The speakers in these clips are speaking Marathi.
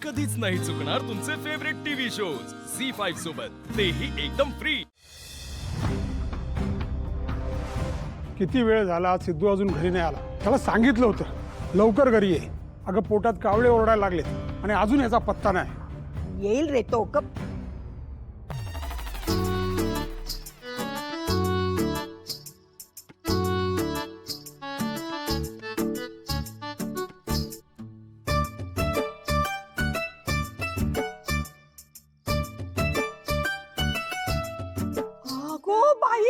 कधीच नाही चुकणार तुमचे फेवरेट टीव्ही शोज झी5 सोबत, तेही एकदम फ्री। किती वेळ झाला, सिद्धू अजून घरी नाही आला। त्याला सांगितलं होतं लवकर घरी ये। अगं पोटात कावळे ओरडायला लागले आणि अजून याचा पत्ता नाही। येईल रे तो कप। अगो बाई,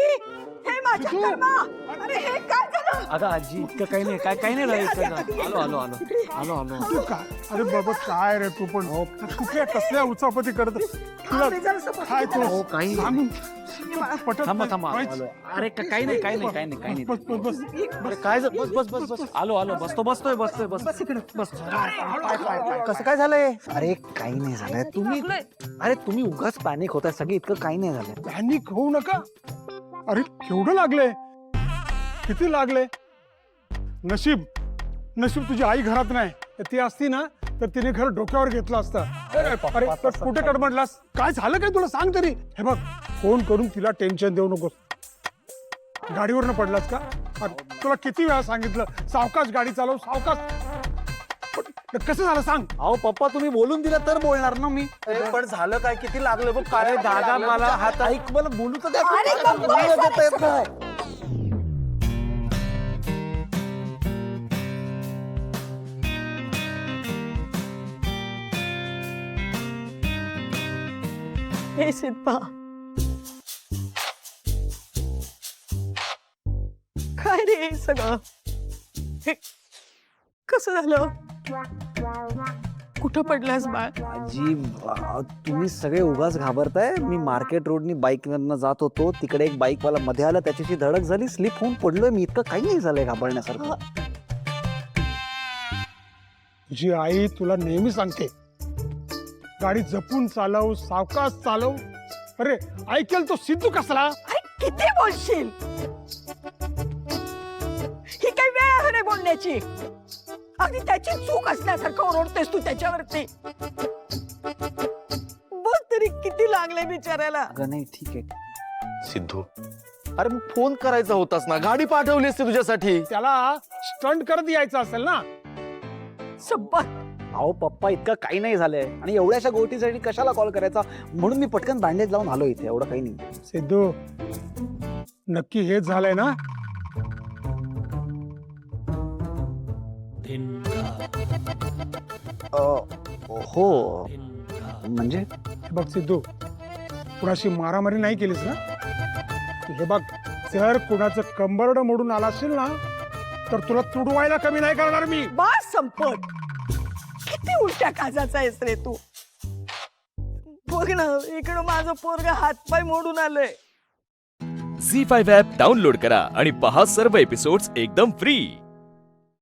हे माझ्या कर्मा। अरे हे काय झालं? अगं आजी इतकं काही नाही, काही नाही झालं इतकं. आलो अरे बाबा काय रे तू पण कुठल्या कसल्या उचापती करत आम्ही जरासं बसून काय जरा. हो, काही सांगून पटत थांबा नाही. थांबा काहीच. आलो. अरे काही नाही बस बस बस अरे काय बस आलो बसतोय बस कसं काय झालंय? अरे काही नाही झालंय. तुम्ही उगाच पॅनिक होताय सगळे, इतकं काही नाही झालंय. पॅनिक होऊ नका। अरे केवढं लागले, किती लागले? नशीब तुझी आई घरात नाही, ती असती ना तर तिने घर डोक्यावर घेतलं असतं। अरे तर कुठे कडमडलास? काय झालं काय तुला सांग तरी। हे बघ, फोन करून तिला टेन्शन देऊ नकोस। गाडीवरनं पडलास का? तुला किती वेळा सांगितलं सावकाश गाडी चालव, सावकाश। कसं झालं सांग? अहो पप्पा, तुम्ही बोलून दिलं तर बोलणार ना मी. पण झालं काय, किती लागलं बघ? अरे दादा मला हात ऐक, मला बोलू तर द्या. अरे गप्प बोलू बस, देता येत नाही. हे शिल्पा, काय रे हे सगळं? हे कसं झालं? कुठं पडलास बाळ? आजी तुम्ही सगळे उगाच घाबरताय. मी मार्केट रोडनी बाईक वरनं जात होतो, तिकडे एक बाईक वाला मध्ये आला, त्याच्याशी धडक झाली, स्लिप होऊन पडलोय मी. इतकं काही नाही झालंय घाबरण्यासारखं. तुझी आई तुला नेहमी सांगते गाडी जपून चालव, सावकाश चालव। अरे ऐकेल तो सिद्धू कसला? अरे किती बोलशील? ही काही वेळ आहे रे बोलण्याची? अगदी त्याची चूक असल्यासारखं ओरडतेस तू त्याच्यावरती। बोल तरी, किती लागले बिचाऱ्याला? अगं नाही, ठीक आहे. सिद्धू, अरे मग फोन करायचा होतास ना, गाडी पाठवली असती तुझ्यासाठी. त्याला स्टंट करत यायचं असेल ना। शब्बत अहो पप्पा, इतकं काही नाही झालंय आणि एवढ्याशा गोष्टीसाठी कशाला कॉल करायचा, म्हणून मी पटकन बँडेज लावून आलो इथे. एवढं काही नाही. सिद्धू, नक्की हेच झालंय ना? हो म्हणजे हे बघ सिद्धू, कुणाशी मारामारी नाही केलीस ना? हे बघ, जर कुणाचं कंबरड मोडून आला असेल ना तर तुला तुडवायला कमी नाही करणार मी। बस संपत। किती उलट्या काजाचा आहेस रे तू? बघ ना, इकडं माझं पोरग हातपाय मोडून आलंय। झी5 ॲप डाउनलोड करा आणि पहा सर्व एपिसोड्स एकदम फ्री।